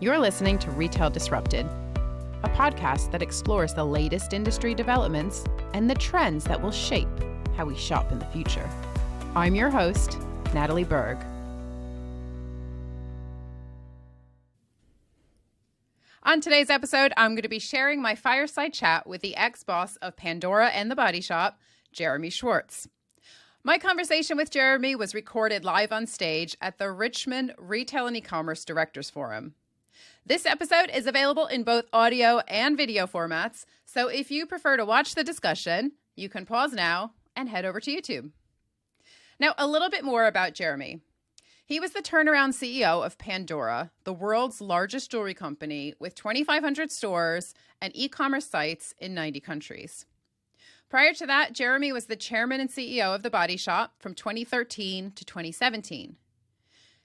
You're listening to Retail Disrupted, a podcast that explores the latest industry developments and the trends that will shape how we shop in the future. I'm your host, Natalie Berg. On today's episode, I'm going to be sharing my fireside chat with the ex-boss of Pandora and The Body Shop, Jeremy Schwartz. My conversation with Jeremy was recorded live on stage at the Richmond Retail and E-commerce Directors Forum. This episode is available in both audio and video formats, so if you prefer to watch the discussion, you can pause now and head over to YouTube. Now, a little bit more about Jeremy. He was the turnaround CEO of Pandora, the world's largest jewelry company with 2,500 stores and e-commerce sites in 90 countries. Prior to that, Jeremy was the chairman and CEO of The Body Shop from 2013 to 2017.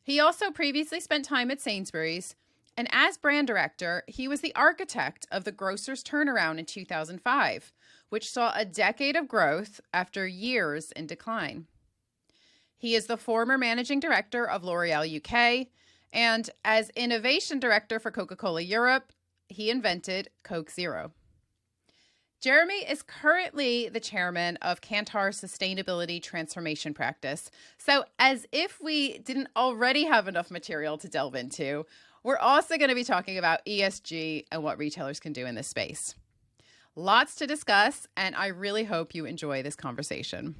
He also previously spent time at Sainsbury's, and as brand director, he was the architect of the grocer's turnaround in 2005, which saw a decade of growth after years in decline. He is the former managing director of L'Oreal UK, and as innovation director for Coca-Cola Europe, he invented Coke Zero. Jeremy is currently the chairman of Kantar's Sustainability Transformation Practice. So as if we didn't already have enough material to delve into, we're also going to be talking about ESG and what retailers can do in this space. Lots to discuss, and I really hope you enjoy this conversation.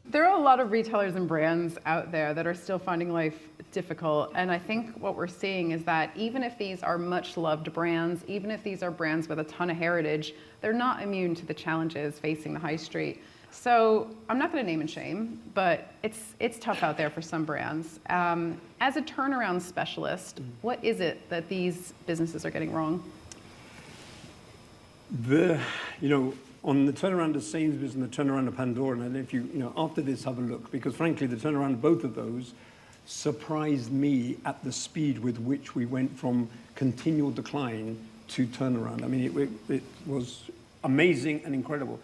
There are a lot of retailers and brands out there that are still finding life difficult. And I think what we're seeing is that even if these are much loved brands, even if these are brands with a ton of heritage, they're not immune to the challenges facing the high street. So I'm not going to name and shame, but it's tough out there for some brands. As a turnaround specialist, what is it that these businesses are getting wrong? On the turnaround of Sainsbury's and the turnaround of Pandora, and if after this, have a look, because frankly, the turnaround of both of those surprised me at the speed with which we went from continual decline to turnaround. I mean, it was amazing and incredible.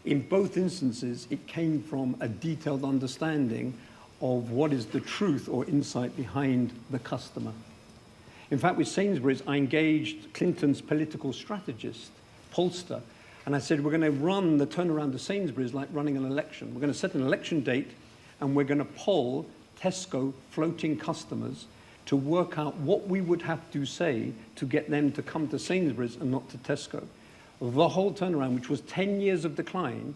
In both instances, it came from a detailed understanding of what is the truth or insight behind the customer. In fact, with Sainsbury's, I engaged Clinton's political strategist, pollster, and I said, we're going to run the turnaround of Sainsbury's like running an election. We're going to set an election date, and we're going to poll Tesco floating customers to work out what we would have to say to get them to come to Sainsbury's and not to Tesco. The whole turnaround, which was 10 years of decline,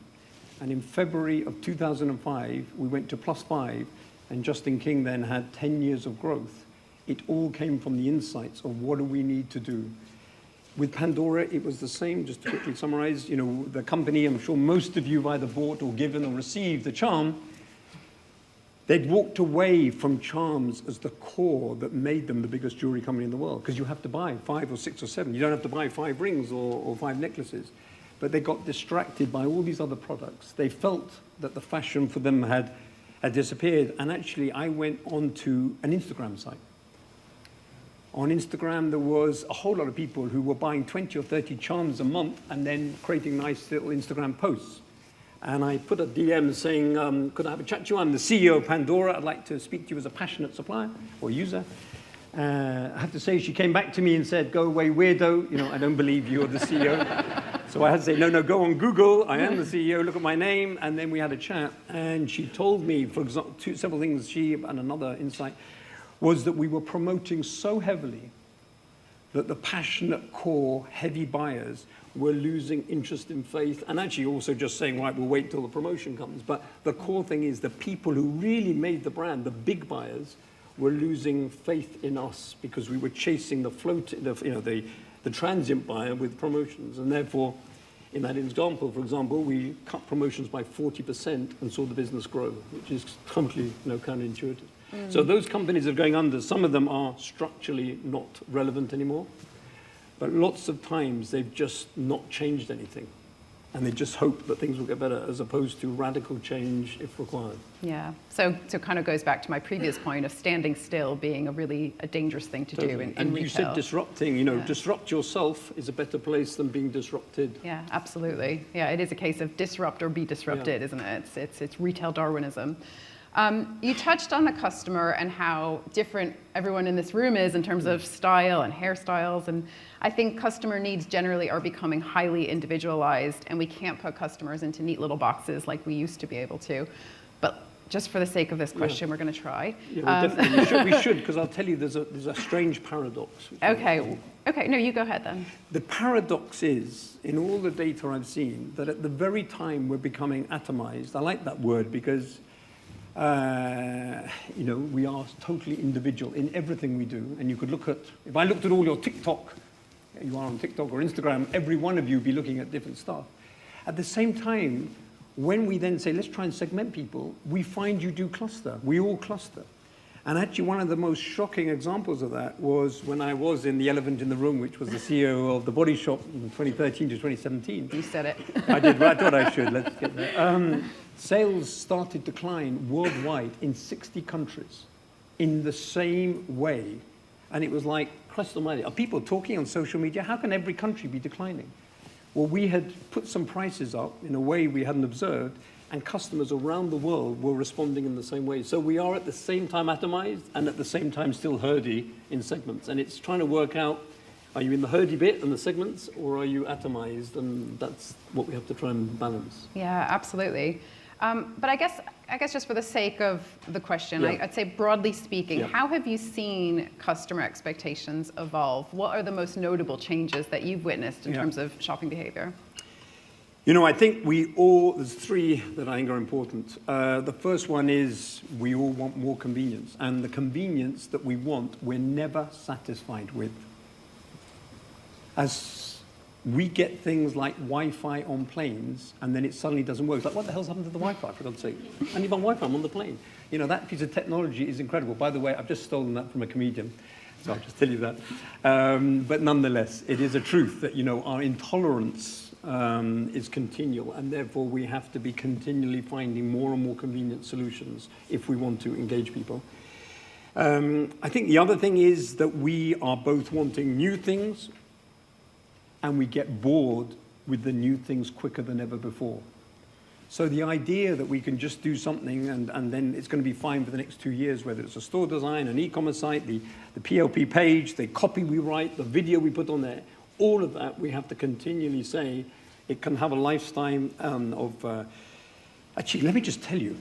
and in February of 2005, we went to +5, and Justin King then had 10 years of growth. It all came from the insights of what do we need to do. With Pandora, it was the same. Just to quickly summarize, the company, I'm sure most of you have either bought or given or received the charm. They'd walked away from charms as the core that made them the biggest jewelry company in the world, because you have to buy 5 or 6 or 7. You don't have to buy 5 rings or 5 necklaces. But they got distracted by all these other products. They felt that the fashion for them had disappeared. And actually, I went onto an Instagram site. On Instagram, there was a whole lot of people who were buying 20 or 30 charms a month and then creating nice little Instagram posts. And I put a DM saying, could I have a chat to you? I'm the CEO of Pandora. I'd like to speak to you as a passionate supplier or user. I have to say, she came back to me and said, go away, weirdo. I don't believe you're the CEO. So I had to say, no, go on Google. I am the CEO. Look at my name. And then we had a chat. And she told me, for example, several things, she and another insight, was that we were promoting so heavily that the passionate core heavy buyers were losing interest in faith, and actually also just saying, right, we'll wait till the promotion comes. But the core thing is the people who really made the brand, the big buyers, were losing faith in us because we were chasing the the transient buyer with promotions. And therefore, in that example, for example, we cut promotions by 40% and saw the business grow, which is totally counterintuitive. So those companies are going under. Some of them are structurally not relevant anymore. But lots of times they've just not changed anything. And they just hope that things will get better as opposed to radical change if required. Yeah. So it kind of goes back to my previous point of standing still being a dangerous thing to do in retail. And you said disrupting, disrupt yourself is a better place than being disrupted. Yeah, absolutely. Yeah, it is a case of disrupt or be disrupted, isn't it? It's retail Darwinism. You touched on the customer and how different everyone in this room is in terms of style and hairstyles. And I think customer needs generally are becoming highly individualized, and we can't put customers into neat little boxes like we used to be able to. But just for the sake of this question, we're going to try. Yeah, definitely. We should, because I'll tell you there's a strange paradox. Okay. Okay, no, you go ahead then. The paradox is, in all the data I've seen, that at the very time we're becoming atomized, I like that word because we are totally individual in everything we do. And you could look at, if I looked at all your TikTok, you are on TikTok or Instagram, every one of you be looking at different stuff. At the same time, when we then say, let's try and segment people, we find you do cluster. We all cluster. And actually, one of the most shocking examples of that was when I was in the elephant in the room, which was the CEO of The Body Shop in 2013 to 2017. You said it. I did. I thought I should. Let's get there. Sales started to decline worldwide in 60 countries in the same way. And it was like, Christ almighty, are people talking on social media? How can every country be declining? Well, we had put some prices up in a way we hadn't observed, and customers around the world were responding in the same way. So we are at the same time atomized and at the same time still herdy in segments. And it's trying to work out, are you in the herdy bit and the segments, or are you atomized? And that's what we have to try and balance. Yeah, absolutely. But I guess just for the sake of the question, I'd say broadly speaking, how have you seen customer expectations evolve? What are the most notable changes that you've witnessed in terms of shopping behavior? I think there's three that I think are important. The first one is we all want more convenience. And the convenience that we want, we're never satisfied with. As we get things like Wi-Fi on planes, and then it suddenly doesn't work. It's like, what the hell's happened to the Wi-Fi, for God's sake? And even Wi-Fi, I'm on the plane. That piece of technology is incredible. By the way, I've just stolen that from a comedian, so I'll just tell you that. But nonetheless, it is a truth that, our intolerance is continual, and therefore we have to be continually finding more and more convenient solutions if we want to engage people. I think the other thing is that we are both wanting new things, and we get bored with the new things quicker than ever before. So the idea that we can just do something and then it's going to be fine for the next 2 years, whether it's a store design, an e-commerce site, the PLP page, the copy we write, the video we put on there, all of that we have to continually say it can have a lifetime of... Actually, let me just tell you,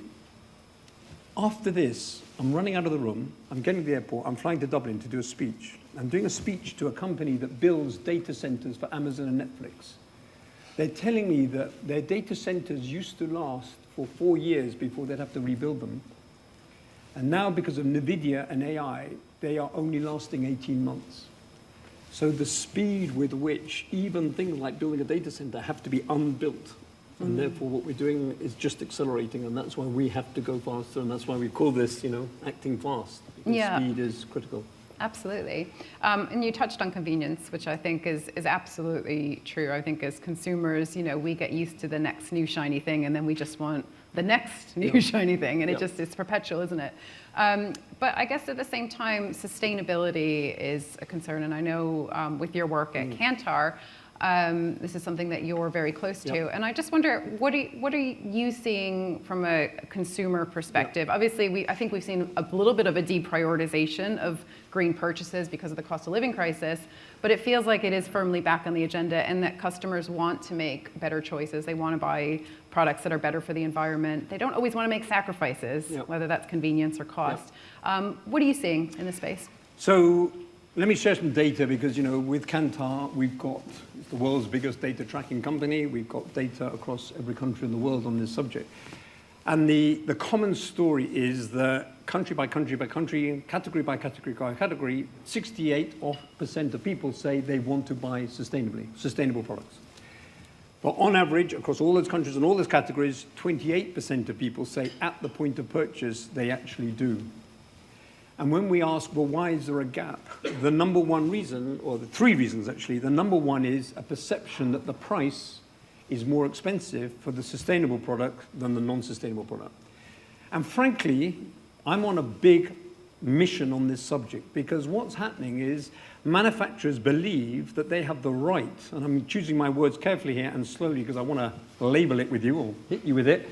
after this, I'm running out of the room, I'm getting to the airport, I'm flying to Dublin to do a speech. I'm doing a speech to a company that builds data centers for Amazon and Netflix. They're telling me that their data centers used to last for 4 years before they'd have to rebuild them. And now, because of NVIDIA and AI, they are only lasting 18 months. So the speed with which even things like building a data center have to be unbuilt. And therefore, what we're doing is just accelerating, and that's why we have to go faster, and that's why we call this, acting fast. Because speed is critical. Absolutely. And you touched on convenience, which I think is absolutely true. I think as consumers, we get used to the next new shiny thing, and then we just want the next new shiny thing, and it's perpetual, isn't it? But I guess at the same time, sustainability is a concern, and I know with your work at Kantar, this is something that you're very close to. And I just wonder, what are you seeing from a consumer perspective? Obviously, I think we've seen a little bit of a deprioritization of green purchases because of the cost of living crisis, but it feels like it is firmly back on the agenda, and that customers want to make better choices. They want to buy products that are better for the environment. They don't always want to make sacrifices, whether that's convenience or cost. What are you seeing in this space? So let me share some data because, with Kantar, we've got the world's biggest data tracking company. We've got data across every country in the world on this subject. And the common story is that country by country by country, category by category by category, 68% of people say they want to buy sustainable products. But on average, across all those countries and all those categories, 28% of people say at the point of purchase, they actually do. And when we ask, well, why is there a gap? The number one reason, or the three reasons actually, the number one is a perception that the price is more expensive for the sustainable product than the non-sustainable product. And frankly, I'm on a big mission on this subject because what's happening is manufacturers believe that they have the right, and I'm choosing my words carefully here and slowly because I want to label it with you or hit you with it.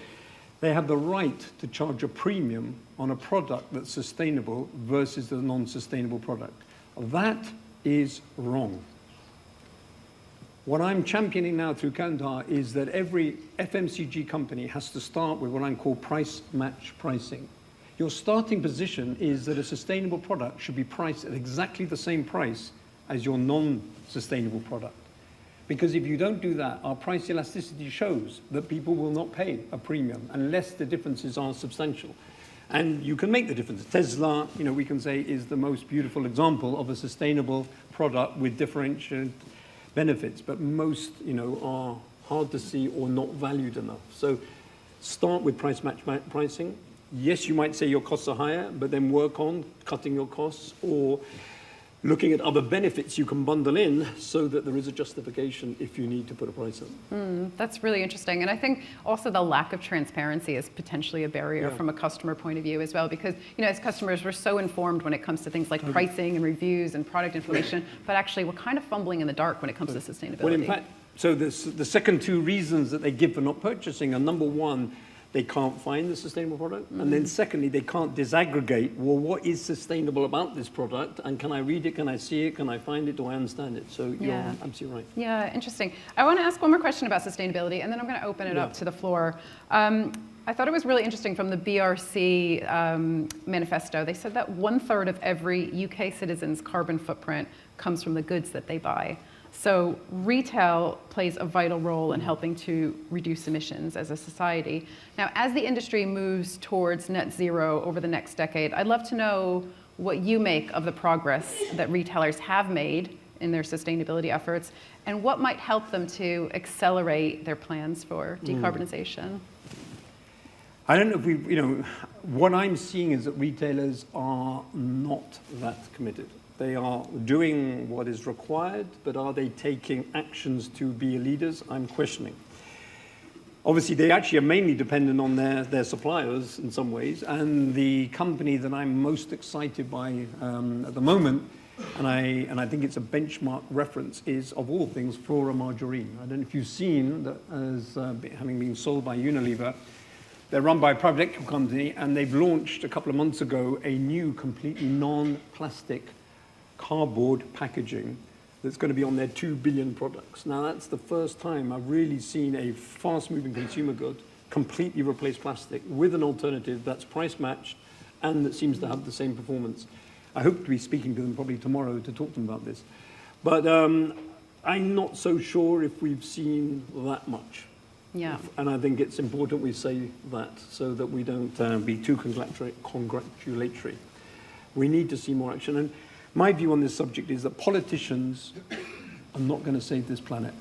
They have the right to charge a premium on a product that's sustainable versus the non-sustainable product. That is wrong. What I'm championing now through Kantar is that every FMCG company has to start with what I call price match pricing. Your starting position is that a sustainable product should be priced at exactly the same price as your non-sustainable product. Because if you don't do that, our price elasticity shows that people will not pay a premium unless the differences are substantial. And you can make the difference. Tesla, we can say, is the most beautiful example of a sustainable product with differentiated benefits, but most, are hard to see or not valued enough. So start with price match pricing. Yes, you might say your costs are higher, but then work on cutting your costs or looking at other benefits you can bundle in so that there is a justification if you need to put a price on. That's really interesting. And I think also the lack of transparency is potentially a barrier from a customer point of view as well, because, as customers, we're so informed when it comes to things like pricing and reviews and product information, but actually we're kind of fumbling in the dark when it comes to sustainability. Well, in fact, so the second two reasons that they give for not purchasing are, number one, they can't find the sustainable product. And then secondly, they can't disaggregate, well, what is sustainable about this product? And can I read it? Can I see it? Can I find it? Do I understand it? So you're absolutely right. Yeah, interesting. I want to ask one more question about sustainability, and then I'm going to open it up to the floor. I thought it was really interesting from the BRC manifesto. They said that 1/3 of every UK citizen's carbon footprint comes from the goods that they buy. So retail plays a vital role in helping to reduce emissions as a society. Now, as the industry moves towards net zero over the next decade, I'd love to know what you make of the progress that retailers have made in their sustainability efforts and what might help them to accelerate their plans for decarbonization. I don't know if what I'm seeing is that retailers are not that committed. They are doing what is required, but are they taking actions to be leaders? I'm questioning. Obviously, they actually are mainly dependent on their suppliers in some ways, and the company that I'm most excited by at the moment, and I think it's a benchmark reference, is, of all things, Flora Margarine. I don't know if you've seen that as having been sold by Unilever. They're run by a private equity company, and they've launched a couple of months ago a new, completely non-plastic cardboard packaging that's going to be on their 2 billion products. Now, that's the first time I've really seen a fast-moving consumer good completely replace plastic with an alternative that's price-matched and that seems to have the same performance. I hope to be speaking to them probably tomorrow to talk to them about this. But I'm not so sure if we've seen that much. Yeah. And I think it's important we say that so that we don't be too congratulatory. We need to see more action. And my view on this subject is that politicians are not going to save this planet.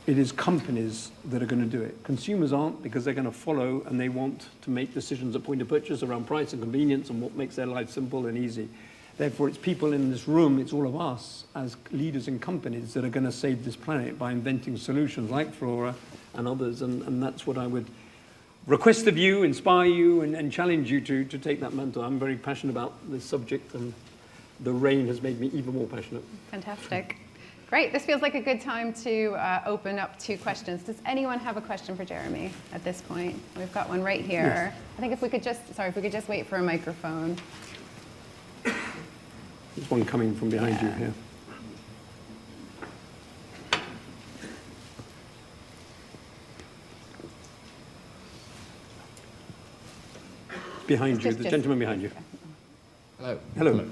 It is companies that are going to do it. Consumers aren't, because they're going to follow and they want to make decisions at point of purchase around price and convenience and what makes their life simple and easy. Therefore, it's people in this room, it's all of us as leaders in companies that are going to save this planet by inventing solutions like Flora and others. And that's what I would request of you, inspire you, and challenge you to take that mantle. I'm very passionate about this subject, and the rain has made me even more passionate. Fantastic. Great. This feels like a good time to open up to questions. Does anyone have a question for Jeremy at this point? We've got one right here. Yes. I think if we could just wait for a microphone. There's one coming from behind you here. Behind you, the gentleman behind you. Hello. Hello.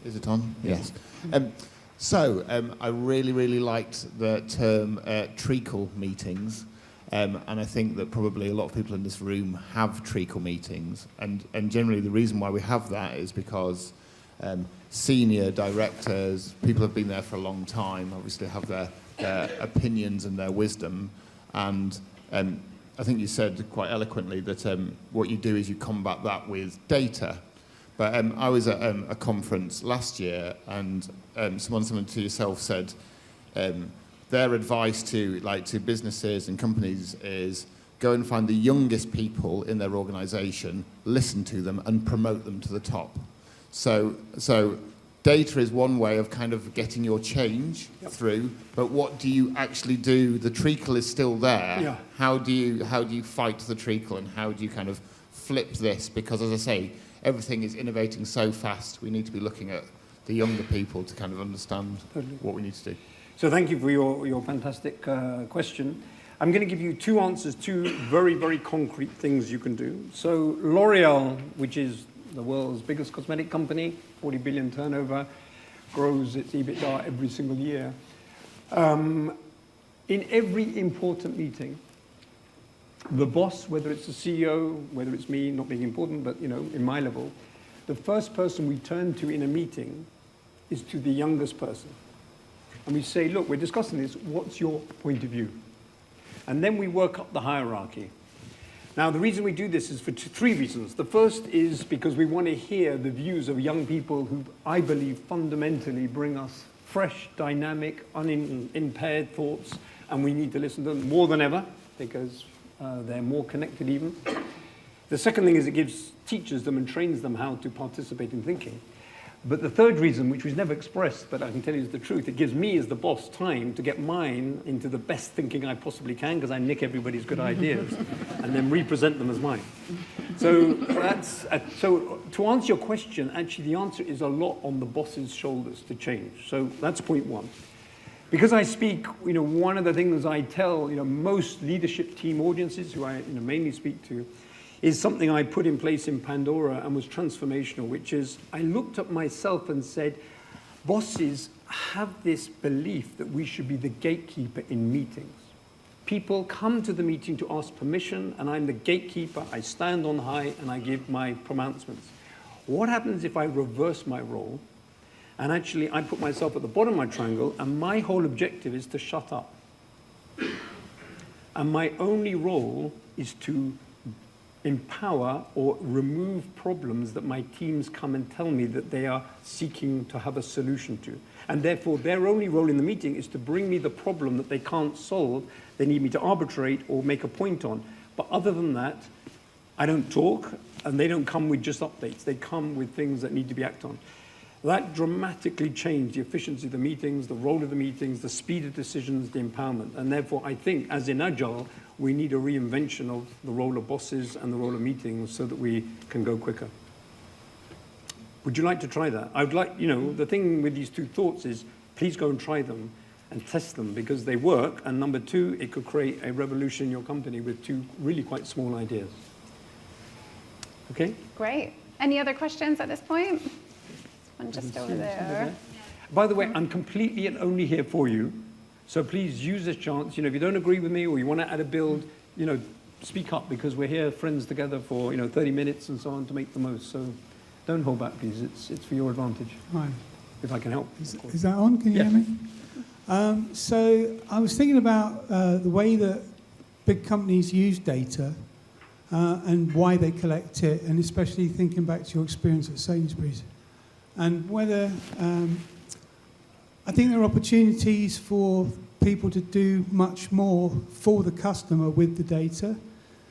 Is it on? Yes. I really liked the term treacle meetings, and I think that probably a lot of people in this room have treacle meetings, and generally the reason why we have that is because senior directors, people have been there for a long time, obviously have their opinions and their wisdom, and I think you said quite eloquently that what you do is you combat that with data. But I was at a conference last year, and someone similar to yourself said their advice to businesses and companies is go and find the youngest people in their organisation, listen to them, and promote them to the top. So data is one way of kind of getting your change through, but what do you actually do? The treacle is still there. Yeah. How do you fight the treacle, and how do you kind of flip this? Because, as I say, everything is innovating so fast. We need to be looking at the younger people to kind of understand what we need to do. So thank you for your fantastic question. I'm going to give you two answers, two very, very concrete things you can do. So L'Oreal, which is the world's biggest cosmetic company, 40 billion turnover, grows its EBITDA every single year. In every important meeting, the boss, whether it's the CEO, whether it's me, not being important, but in my level, the first person we turn to in a meeting is to the youngest person. And we say, look, we're discussing this, what's your point of view? And then we work up the hierarchy. Now, the reason we do this is for three reasons. The first is because we want to hear the views of young people who, I believe, fundamentally bring us fresh, dynamic, unimpaired thoughts, and we need to listen to them more than ever because they're more connected even. The second thing is it teaches them and trains them how to participate in thinking. But the third reason, which was never expressed, but I can tell you is the truth, it gives me as the boss time to get mine into the best thinking I possibly can, because I nick everybody's good ideas and then represent them as mine. So so to answer your question, actually the answer is a lot on the boss's shoulders to change. So that's point one. Because I speak, one of the things I tell, most leadership team audiences who I mainly speak to, is something I put in place in Pandora and was transformational, which is I looked at myself and said, bosses have this belief that we should be the gatekeeper in meetings. People come to the meeting to ask permission, and I'm the gatekeeper. I stand on high and I give my pronouncements. What happens if I reverse my role and actually I put myself at the bottom of my triangle and my whole objective is to shut up? And my only role is to empower or remove problems that my teams come and tell me that they are seeking to have a solution to. And therefore, their only role in the meeting is to bring me the problem that they can't solve, they need me to arbitrate or make a point on. But other than that, I don't talk, and they don't come with just updates. They come with things that need to be acted on. That dramatically changed the efficiency of the meetings, the role of the meetings, the speed of decisions, the empowerment. And therefore, I think, as in Agile, we need a reinvention of the role of bosses and the role of meetings so that we can go quicker. Would you like to try that? I would like, the thing with these two thoughts is, please go and try them and test them because they work. And number two, it could create a revolution in your company with two really quite small ideas. Okay? Great. Any other questions at this point? One just over there. By the way, I'm completely and only here for you. So please use this chance. If you don't agree with me or you want to add a build, speak up because we're here friends together for 30 minutes and so on to make the most. So don't hold back, please. It's for your advantage. Hi. If I can help. Is that on? Can you hear me? So I was thinking about the way that big companies use data and why they collect it, and especially thinking back to your experience at Sainsbury's. And whether I think there are opportunities for people to do much more for the customer with the data.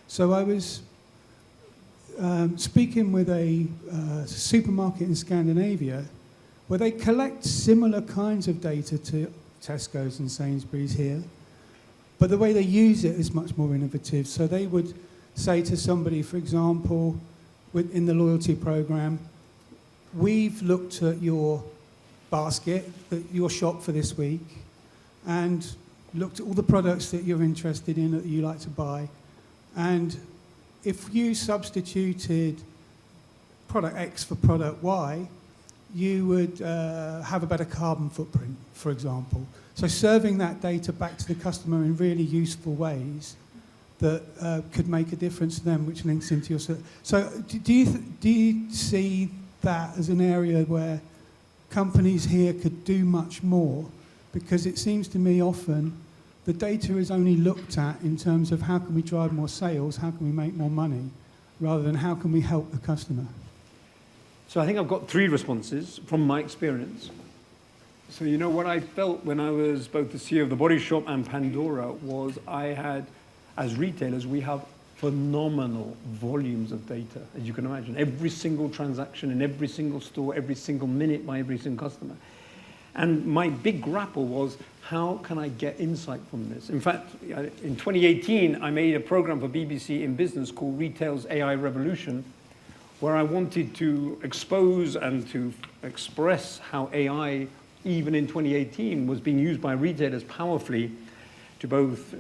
So I was speaking with a supermarket in Scandinavia where they collect similar kinds of data to Tesco's and Sainsbury's here, but the way they use it is much more innovative. So they would say to somebody, for example, in the loyalty program, we've looked at your basket, your shop for this week, and looked at all the products that you're interested in, that you like to buy. And if you substituted product X for product Y, you would have a better carbon footprint, for example. So serving that data back to the customer in really useful ways that could make a difference to them, which links into your service. So do you see that as an area where companies here could do much more? Because it seems to me often the data is only looked at in terms of how can we drive more sales, how can we make more money, rather than how can we help the customer. So I think I've got three responses from my experience. So what I felt when I was both the CEO of The Body Shop and Pandora was I had, as retailers, we have phenomenal volumes of data, as you can imagine. Every single transaction in every single store, every single minute by every single customer. And my big grapple was, how can I get insight from this? In fact, in 2018, I made a program for BBC in business called Retail's AI Revolution, where I wanted to expose and to express how AI, even in 2018, was being used by retailers powerfully to both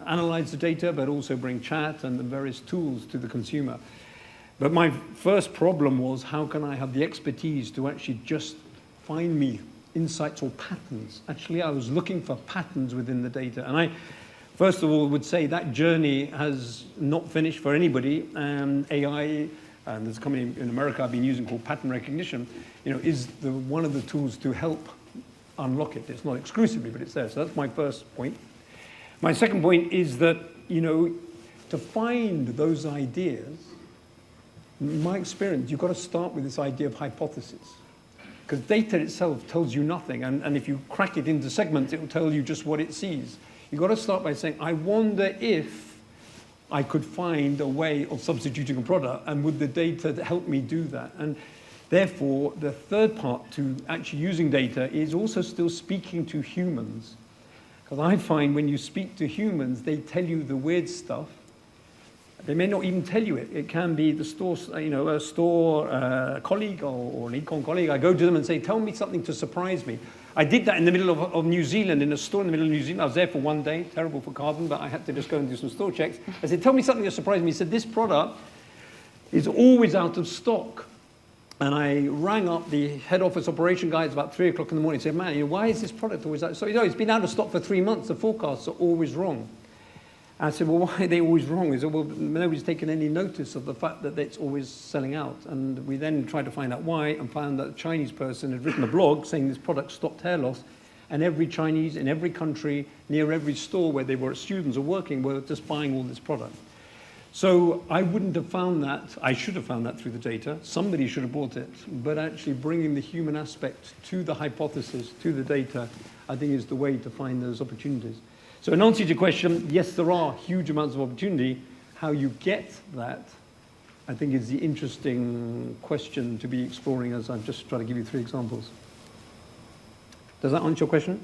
analyze the data, but also bring chat and the various tools to the consumer. But my first problem was, how can I have the expertise to actually just find me insights or patterns? Actually, I was looking for patterns within the data. And I, first of all, would say that journey has not finished for anybody. AI, and there's a company in America I've been using called pattern recognition, is one of the tools to help unlock it. It's not exclusively, but it's there. So that's my first point. My second point is that, to find those ideas, in my experience, you've got to start with this idea of hypothesis. Because data itself tells you nothing, and if you crack it into segments, it will tell you just what it sees. You've got to start by saying, I wonder if I could find a way of substituting a product, and would the data help me do that? And therefore, the third part to actually using data is also still speaking to humans. Because I find when you speak to humans, they tell you the weird stuff. They may not even tell you it. It can be the store, a store colleague or an econ colleague. I go to them and say, tell me something to surprise me. I did that in the middle of New Zealand, in a store in the middle of New Zealand. I was there for one day, terrible for carbon, but I had to just go and do some store checks. I said, tell me something to surprise me. He said, this product is always out of stock. And I rang up the head office operation guys about 3 o'clock in the morning and said, man, why is this product always out? So, it's been out of stock for 3 months. The forecasts are always wrong. I said, well, why are they always wrong? He said, well, nobody's taken any notice of the fact that it's always selling out. And we then tried to find out why, and found that a Chinese person had written a blog saying this product stopped hair loss. And every Chinese in every country, near every store where they were students or working, were just buying all this product. So I wouldn't have found that. I should have found that through the data. Somebody should have bought it. But actually bringing the human aspect to the hypothesis, to the data, I think is the way to find those opportunities. So in answer to your question, yes, there are huge amounts of opportunity. How you get that, I think, is the interesting question to be exploring, as I've just tried to give you 3 examples. Does that answer your question?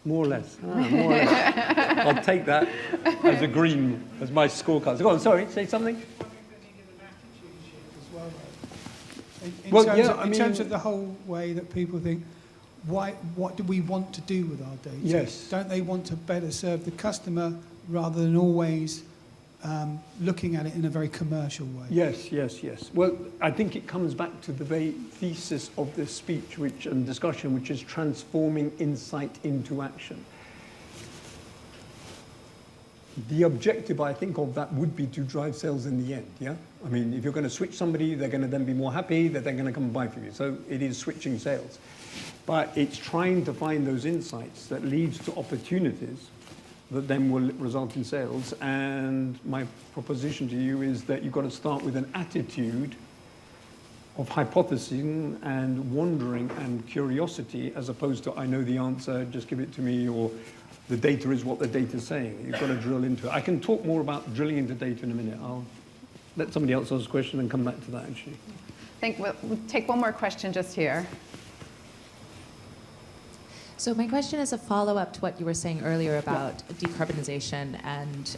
More or less. More or less. I'll take that as a green, as my scorecard. So go on, sorry, say something. In terms of the whole way that people think, what do we want to do with our data? Yes. Don't they want to better serve the customer rather than always looking at it in a very commercial way? Yes. Well, I think it comes back to the very thesis of this speech and discussion, which is transforming insight into action. The objective, I think, of that would be to drive sales in the end, yeah? I mean, if you're going to switch somebody, they're going to then be more happy, that they're going to come and buy from you. So it is switching sales. But it's trying to find those insights that leads to opportunities that then will result in sales. And my proposition to you is that you've got to start with an attitude of hypothesizing and wondering and curiosity, as opposed to, I know the answer, just give it to me, or the data is what the data is saying. You've got to drill into it. I can talk more about drilling into data in a minute. I'll let somebody else ask a question and come back to that, actually. I think we'll take one more question just here. So my question is a follow-up to what you were saying earlier about decarbonization and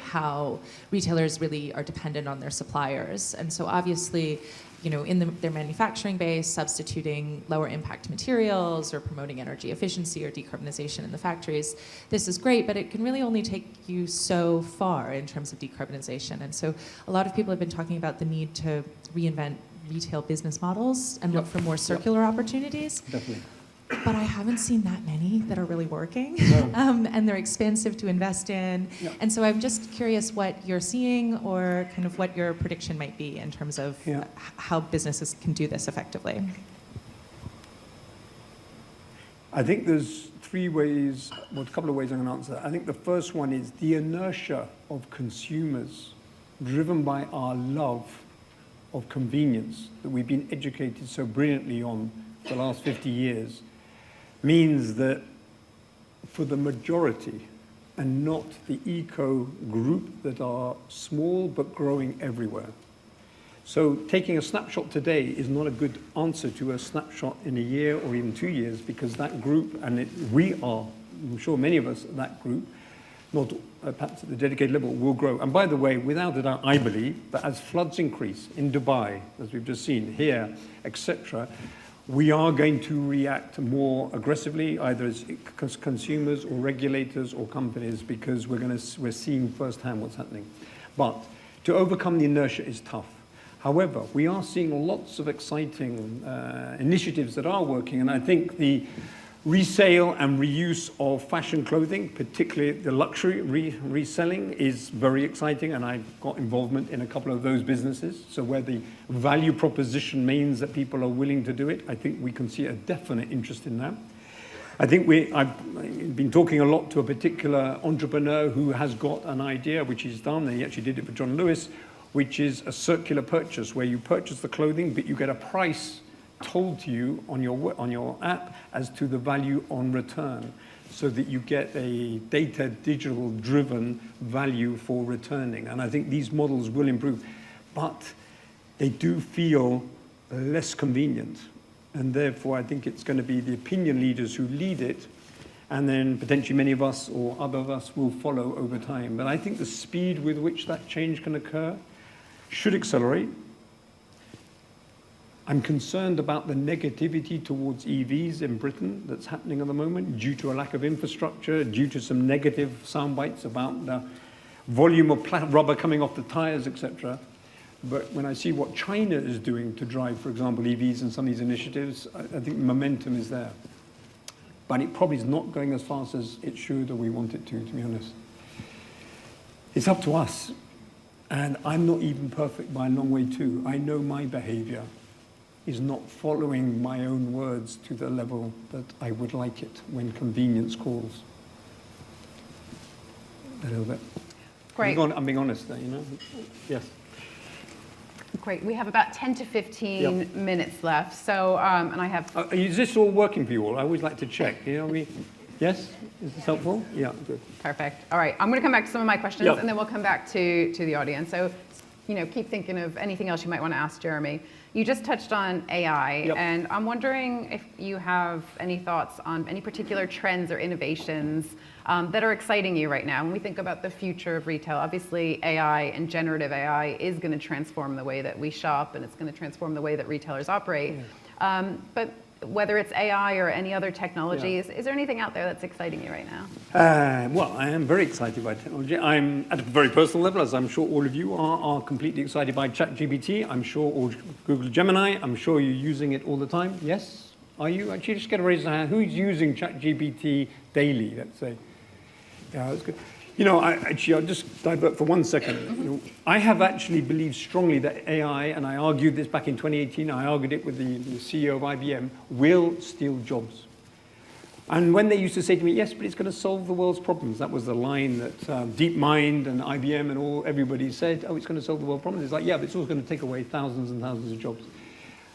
how retailers really are dependent on their suppliers. And so obviously, in their manufacturing base, substituting lower impact materials or promoting energy efficiency or decarbonization in the factories, this is great, but it can really only take you so far in terms of decarbonization. And so a lot of people have been talking about the need to reinvent retail business models and look for more circular opportunities. Definitely. But I haven't seen that many that are really working, No. and they're expensive to invest in. Yeah. And so I'm just curious what you're seeing or kind of what your prediction might be in terms of how businesses can do this effectively. I think there's 3 ways, well, a couple of ways I'm going to answer that. I think the first one is the inertia of consumers driven by our love of convenience that we've been educated so brilliantly on for the last 50 years means that for the majority, and not the eco group that are small but growing everywhere. So taking a snapshot today is not a good answer to a snapshot in a year or even 2 years, because that group, and we are, I'm sure many of us, that group, not perhaps at the dedicated level, will grow. And by the way, without a doubt, I believe that as floods increase in Dubai, as we've just seen here, etc., we are going to react more aggressively, either as consumers or regulators or companies, because we're seeing firsthand what's happening. But to overcome the inertia is tough. However, we are seeing lots of exciting initiatives that are working, and I think the resale and reuse of fashion clothing, particularly the luxury reselling, is very exciting, and I've got involvement in a couple of those businesses. So where the value proposition means that people are willing to do it, I think we can see a definite interest in that. I think I've been talking a lot to a particular entrepreneur who has got an idea, which he's done, and he actually did it for John Lewis, which is a circular purchase, where you purchase the clothing, but you get a price told to you on your app as to the value on return, so that you get a digital driven value for returning. And I think these models will improve, but they do feel less convenient. And therefore, I think it's going to be the opinion leaders who lead it, and then potentially many of us or other of us will follow over time. But I think the speed with which that change can occur should accelerate. I'm concerned about the negativity towards EVs in Britain that's happening at the moment due to a lack of infrastructure, due to some negative sound bites about the volume of rubber coming off the tires, etc. But when I see what China is doing to drive, for example, EVs and some of these initiatives, I think momentum is there. But it probably is not going as fast as it should or we want it to be honest. It's up to us. And I'm not even perfect by a long way too. I know my behavior is not following my own words to the level that I would like it when convenience calls. A little bit. Great. I'm being honest there, you know? Yes. Great. We have about 10 to 15 minutes left. So, and I have... Is this all working for you all? I always like to check. You know, yes? Is this helpful? Yeah, good. Perfect. All right. I'm going to come back to some of my questions, and then we'll come back to the audience. So, keep thinking of anything else you might want to ask Jeremy. You just touched on AI, and I'm wondering if you have any thoughts on any particular trends or innovations that are exciting you right now. When we think about the future of retail, obviously AI and generative AI is going to transform the way that we shop, and it's going to transform the way that retailers operate. But whether it's AI or any other technologies, is there anything out there that's exciting you right now? Well, I am very excited by technology. I'm at a very personal level, as I'm sure all of you are completely excited by ChatGPT. I'm sure, or Google Gemini, I'm sure you're using it all the time. Yes? Are you? Actually, just get a raise of hand. Who's using ChatGPT daily, let's say? Yeah, that's good. I'll just divert for 1 second. I have actually believed strongly that AI, and I argued this back in 2018, I argued it with the CEO of IBM, will steal jobs. And when they used to say to me, yes, but it's going to solve the world's problems, that was the line that DeepMind and IBM and everybody said, oh, it's going to solve the world's problems. It's like, yeah, but it's also going to take away thousands and thousands of jobs.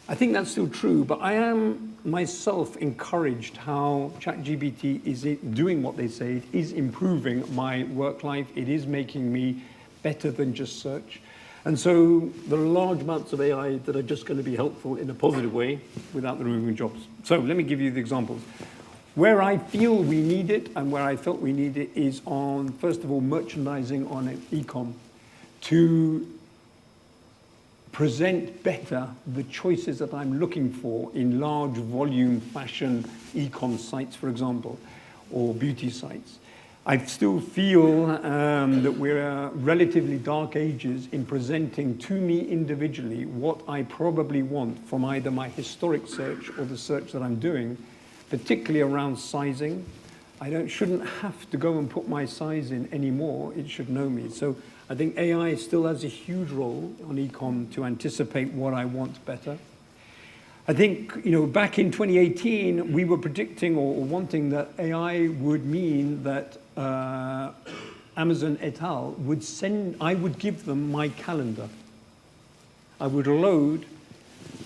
I think that's still true, but I am myself encouraged how ChatGPT is doing what they say. It is improving my work life. It is making me better than just search. And so there are large amounts of AI that are just going to be helpful in a positive way without removing jobs. So let me give you the examples. Where I feel we need it and where I felt we need it is on, first of all, merchandising on e-com to present better the choices that I'm looking for in large volume fashion e-com sites, for example, or beauty sites. I still feel that we're relatively dark ages in presenting to me individually what I probably want from either my historic search or the search that I'm doing, particularly around sizing. I shouldn't have to go and put my size in anymore. It should know me. So I think AI still has a huge role on e-com to anticipate what I want better. I think, back in 2018, we were predicting or wanting that AI would mean that Amazon et al. I would give them my calendar. I would load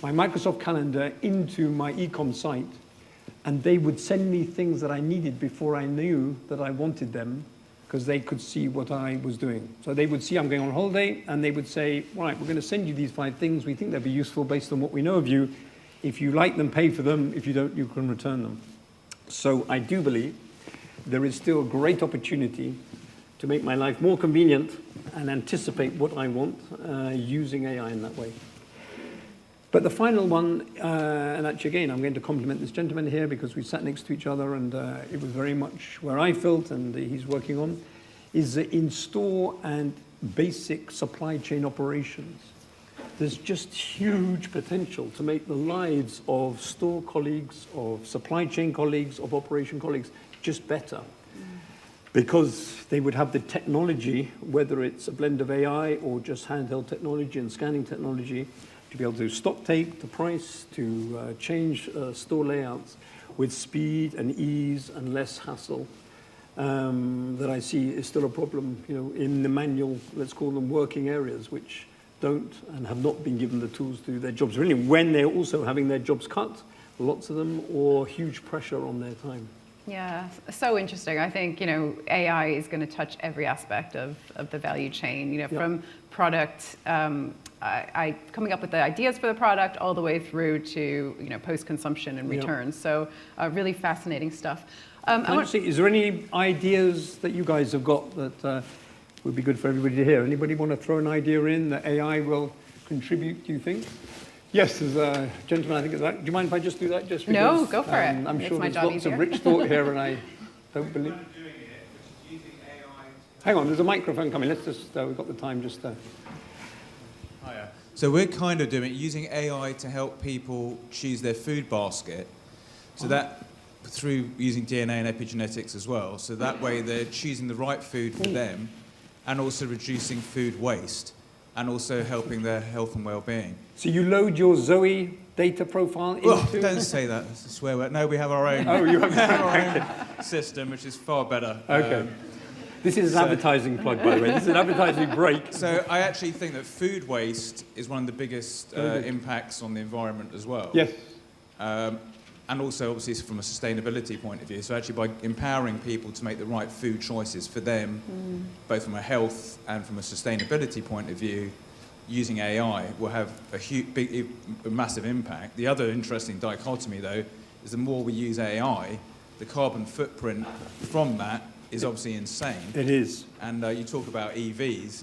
my Microsoft calendar into my e-com site, and they would send me things that I needed before I knew that I wanted them, because they could see what I was doing. So they would see I'm going on holiday, and they would say, right, we're going to send you these 5 things. We think they'll be useful based on what we know of you. If you like them, pay for them. If you don't, you can return them. So I do believe there is still great opportunity to make my life more convenient and anticipate what I want using AI in that way. But the final one, and actually again, I'm going to compliment this gentleman here because we sat next to each other, and it was very much where I felt and he's working on, is in-store and basic supply chain operations. There's just huge potential to make the lives of store colleagues, of supply chain colleagues, of operation colleagues just better. Because they would have the technology, whether it's a blend of AI or just handheld technology and scanning technology, to be able to stock take, to price, to change store layouts with speed and ease and less hassle, that I see is still a problem, in the manual, let's call them working areas, which don't and have not been given the tools to do their jobs, really, when they're also having their jobs cut, lots of them, or huge pressure on their time. Yeah, so interesting. I think, AI is going to touch every aspect of the value chain, from product, coming up with the ideas for the product all the way through to, post-consumption and returns. So really fascinating stuff. Is there any ideas that you guys have got that would be good for everybody to hear? Anybody want to throw an idea in that AI will contribute, do you think? Yes, there's a gentleman, I think, do you mind if I just do that? Just because, no, go for it. I'm sure there's lots easier. of rich thought here, and I don't believe... Hang on, there's a microphone coming. Let's just, we've got the time just there. Hiya. So we're kind of doing it using AI to help people choose their food basket. So that, through using DNA and epigenetics as well. So that way they're choosing the right food for them, and also reducing food waste, and also helping their health and well-being. So you load your Zoe data profile into... Oh, don't say that, that's a swear word. No, we have our own, you have our own system, which is far better. Okay. This is an advertising plug, by the way. This is an advertising break. So I actually think that food waste is one of the biggest impacts on the environment as well. Yes. And also, obviously, from a sustainability point of view. So actually, by empowering people to make the right food choices for them, both from a health and from a sustainability point of view, using AI will have a massive impact. The other interesting dichotomy, though, is the more we use AI, the carbon footprint from that is obviously insane. It is. And you talk about EVs.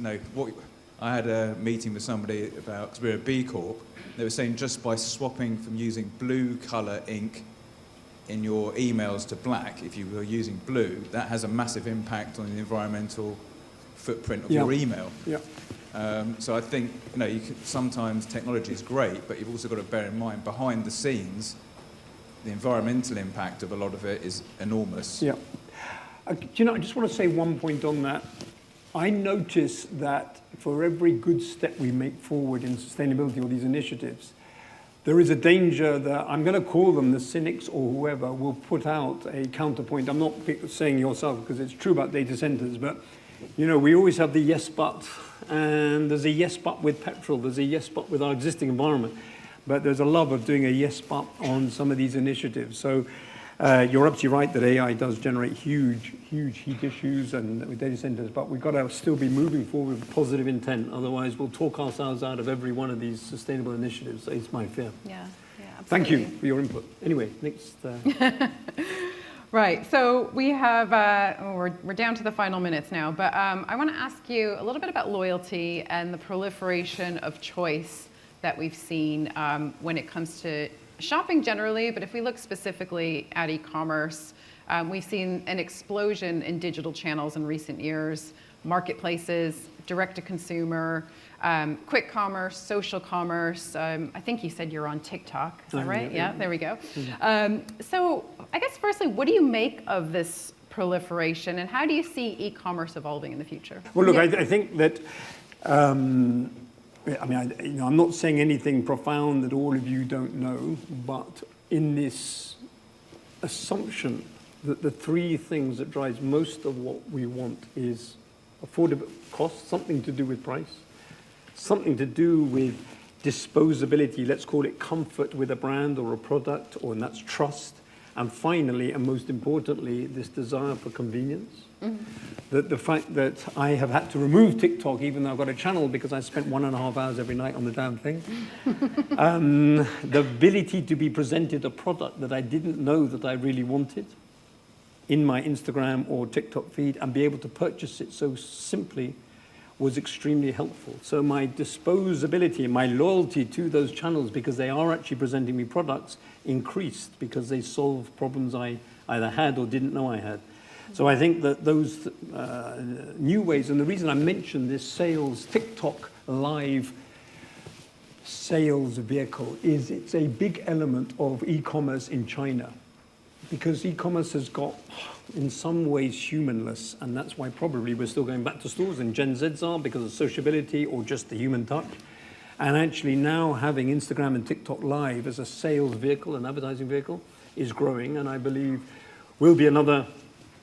I had a meeting with somebody about, because we're a B Corp, they were saying just by swapping from using blue colour ink in your emails to black, if you were using blue, that has a massive impact on the environmental footprint of your email. Yeah. So I think, sometimes technology is great, but you've also got to bear in mind, behind the scenes, the environmental impact of a lot of it is enormous. Yeah. I just want to say one point on that. I notice that for every good step we make forward in sustainability or these initiatives, there is a danger that I'm going to call them the cynics or whoever will put out a counterpoint. I'm not saying yourself because it's true about data centers, but we always have the yes but, and there's a yes but with petrol, there's a yes but with our existing environment, but there's a love of doing a yes but on some of these initiatives. So you're absolutely right that AI does generate huge heat issues and with data centers, but we've got to still be moving forward with positive intent. Otherwise, we'll talk ourselves out of every one of these sustainable initiatives. It's my fear. Yeah, absolutely. Thank you for your input. Anyway, next. Right, so we have, we're down to the final minutes now, but I want to ask you a little bit about loyalty and the proliferation of choice that we've seen when it comes to shopping generally, but if we look specifically at e-commerce, we've seen an explosion in digital channels in recent years, marketplaces, direct-to-consumer, quick commerce, social commerce. I think you said you're on TikTok, is that right? Yeah, there we go. So I guess firstly, what do you make of this proliferation, and how do you see e-commerce evolving in the future? Well, look, I think that I'm not saying anything profound that all of you don't know, but in this assumption that the 3 things that drives most of what we want is affordable cost, something to do with price, something to do with disposability, let's call it comfort with a brand or a product, and that's trust, And finally, and most importantly, this desire for convenience. That the fact that I have had to remove TikTok, even though I've got a channel, because I spent 1.5 hours every night on the damn thing. The ability to be presented a product that I didn't know that I really wanted in my Instagram or TikTok feed and be able to purchase it so simply was extremely helpful. So my disposability and my loyalty to those channels, because they are actually presenting me products, increased because they solve problems I either had or didn't know I had. So I think that those new ways, and the reason I mentioned this sales, TikTok live sales vehicle, is it's a big element of e-commerce in China. Because e-commerce has got, in some ways, humanless, and that's why probably we're still going back to stores, and Gen Zs are, because of sociability or just the human touch. And actually now having Instagram and TikTok live as a sales vehicle, an advertising vehicle, is growing, and I believe will be another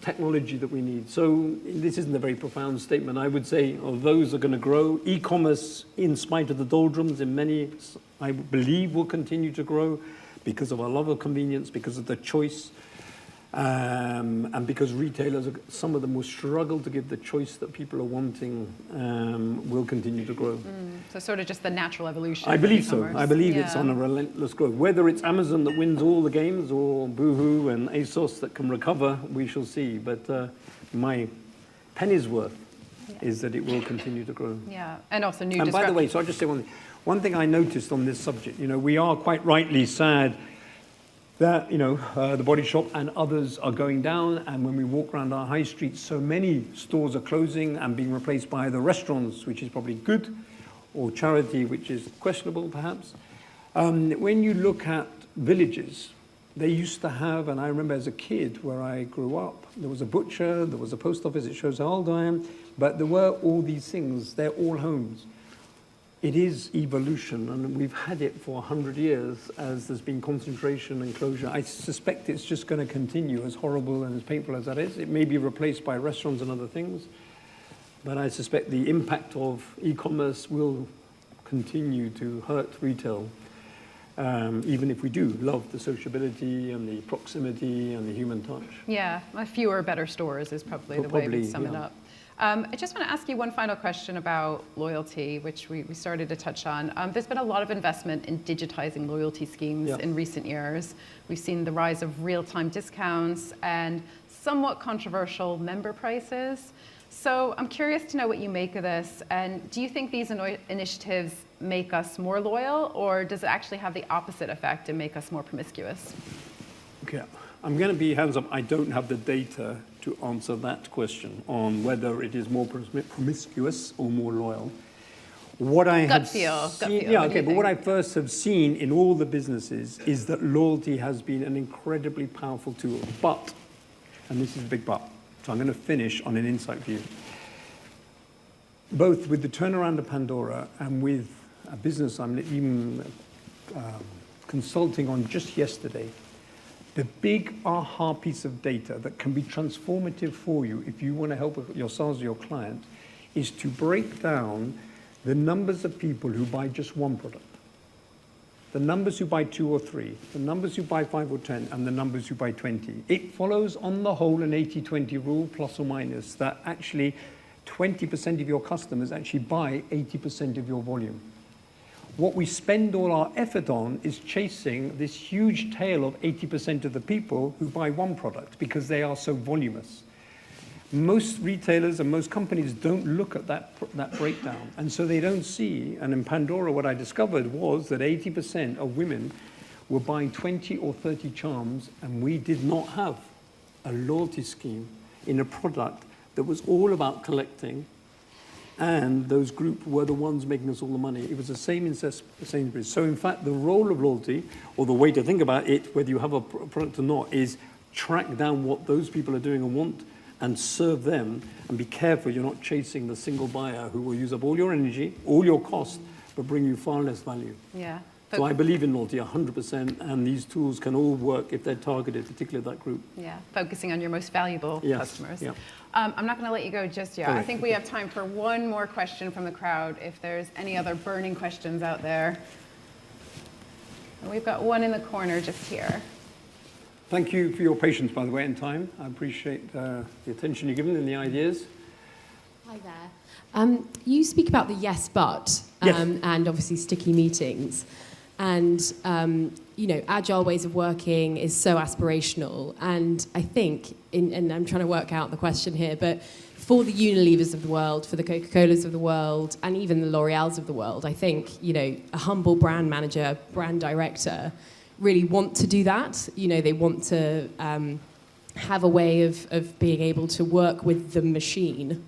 technology that we need. So this isn't a very profound statement. I would say those are going to grow. E-commerce, in spite of the doldrums, in many, I believe, will continue to grow because of our love of convenience, because of the choice, and because retailers, some of them will struggle to give the choice that people are wanting, will continue to grow. So sort of just the natural evolution. I believe so. e-commerce. I believe it's on a relentless growth. Whether it's Amazon that wins all the games or Boohoo and ASOS that can recover, we shall see. But my penny's worth is that it will continue to grow. Yeah, and also new. And by the way, so I'll just say one thing. One thing I noticed on this subject, we are quite rightly sad that, the Body Shop and others are going down, and when we walk around our high streets, so many stores are closing and being replaced by either restaurants, which is probably good, or charity, which is questionable, perhaps. When you look at villages, they used to have, and I remember as a kid where I grew up, there was a butcher, there was a post office, it shows how old I am, but there were all these things, they're all homes. It is evolution, and we've had it for 100 years as there's been concentration and closure. I suspect it's just going to continue, as horrible and as painful as that is. It may be replaced by restaurants and other things, but I suspect the impact of e-commerce will continue to hurt retail, even if we do love the sociability and the proximity and the human touch. Yeah, fewer, better stores is probably the way we sum it up. I just want to ask you one final question about loyalty, which we started to touch on. There's been a lot of investment in digitizing loyalty schemes in recent years. We've seen the rise of real-time discounts and somewhat controversial member prices. So I'm curious to know what you make of this. And do you think these initiatives make us more loyal, or does it actually have the opposite effect and make us more promiscuous? Okay, I'm going to be hands up. I don't have the data to answer that question on whether it is more promiscuous or more loyal. What I gut feel. Yeah, okay, but what I first have seen in all the businesses is that loyalty has been an incredibly powerful tool. But, and this is a big but, so I'm going to finish on an insight for you. Both with the turnaround of Pandora and with a business I'm even consulting on just yesterday, the big aha piece of data that can be transformative for you if you want to help yourselves or your client is to break down the numbers of people who buy just one product, the numbers who buy 2 or 3, the numbers who buy 5 or 10, and the numbers who buy 20. It follows on the whole an 80-20 rule, plus or minus, that actually 20% of your customers actually buy 80% of your volume. What we spend all our effort on is chasing this huge tail of 80% of the people who buy one product because they are so voluminous. Most retailers and most companies don't look at that breakdown, and so they don't see, and in Pandora what I discovered was that 80% of women were buying 20 or 30 charms, and we did not have a loyalty scheme in a product that was all about collecting, and those groups were the ones making us all the money. It was the same in Sainsbury's. So in fact, the role of loyalty, or the way to think about it, whether you have a product or not, is track down what those people are doing and want, and serve them, and be careful you're not chasing the single buyer who will use up all your energy, all your cost, but bring you far less value. Yeah. So I believe in loyalty 100%, and these tools can all work if they're targeted, particularly that group. Yeah, focusing on your most valuable customers. Yeah. I'm not going to let you go just yet. Correct. I think we have time for one more question from the crowd, if there's any other burning questions out there. And we've got one in the corner just here. Thank you for your patience, by the way, and time. I appreciate the attention you've given and the ideas. Hi there. You speak about the yes, but, and obviously sticky meetings. And, agile ways of working is so aspirational. And I think, and I'm trying to work out the question here, but for the Unilevers of the world, for the Coca-Colas of the world, and even the L'Oreals of the world, I think, a humble brand manager, brand director, really want to do that. They want to have a way of being able to work with the machine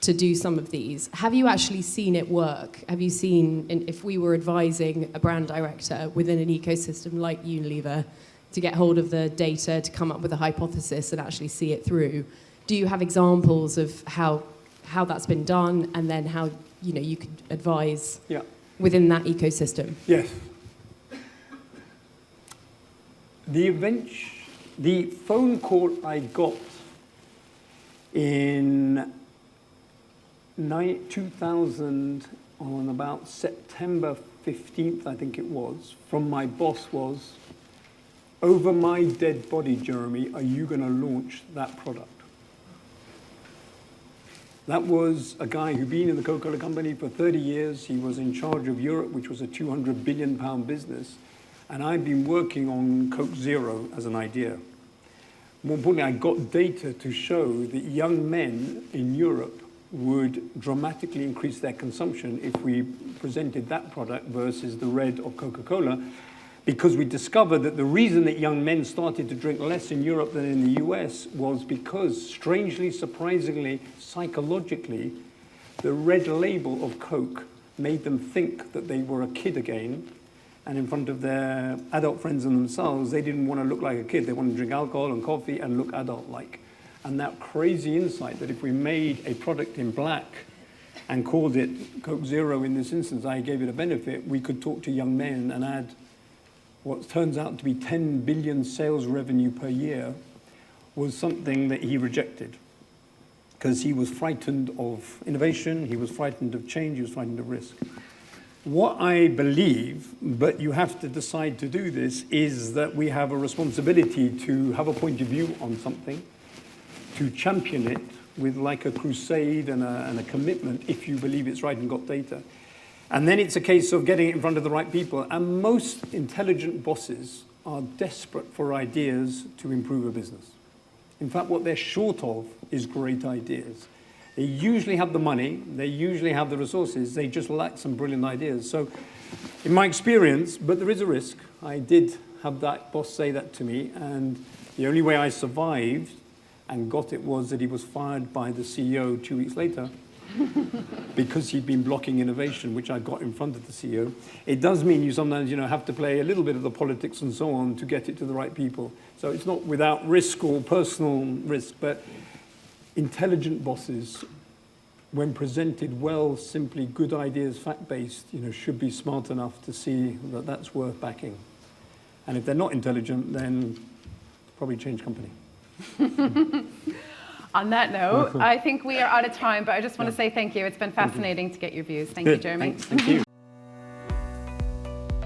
to do some of these. Have you actually seen it work? Have you seen, if we were advising a brand director within an ecosystem like Unilever to get hold of the data, to come up with a hypothesis and actually see it through, do you have examples of how that's been done, and then how you could advise within that ecosystem? Yes. The phone call I got in 2000 on about September 15th, I think it was, from my boss was, "Over my dead body, Jeremy, are you going to launch that product?" That was a guy who'd been in the Coca-Cola company for 30 years. He was in charge of Europe, which was a £200 billion business. And I'd been working on Coke Zero as an idea. More importantly, I got data to show that young men in Europe would dramatically increase their consumption if we presented that product versus the red of Coca-Cola, because we discovered that the reason that young men started to drink less in Europe than in the US was because, strangely, surprisingly, psychologically, the red label of Coke made them think that they were a kid again, and in front of their adult friends and themselves, they didn't want to look like a kid. They wanted to drink alcohol and coffee and look adult-like. And that crazy insight that if we made a product in black and called it Coke Zero in this instance, I gave it a benefit, we could talk to young men and add what turns out to be 10 billion sales revenue per year, was something that he rejected. Because he was frightened of innovation, he was frightened of change, he was frightened of risk. What I believe, but you have to decide to do this, is that we have a responsibility to have a point of view on something, to champion it with like a crusade and a commitment if you believe it's right and got data. And then it's a case of getting it in front of the right people. And most intelligent bosses are desperate for ideas to improve a business. In fact, what they're short of is great ideas. They usually have the money, they usually have the resources, they just lack some brilliant ideas. So in my experience, but there is a risk, I did have that boss say that to me, and the only way I survived and got it was that he was fired by the CEO 2 weeks later because he'd been blocking innovation, which I got in front of the CEO. It does mean you sometimes have to play a little bit of the politics and so on to get it to the right people. So it's not without risk or personal risk, but intelligent bosses, when presented well, simply good ideas, fact-based, should be smart enough to see that that's worth backing. And if they're not intelligent, then probably change company. On that note, I think we are out of time, but I just want to say thank you. It's been fascinating to get your views. Thank you, Jeremy. Thank you.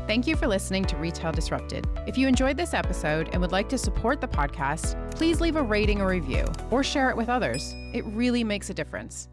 Thank you for listening to Retail Disrupted. If you enjoyed this episode and would like to support the podcast, please leave a rating or review or share it with others. It really makes a difference.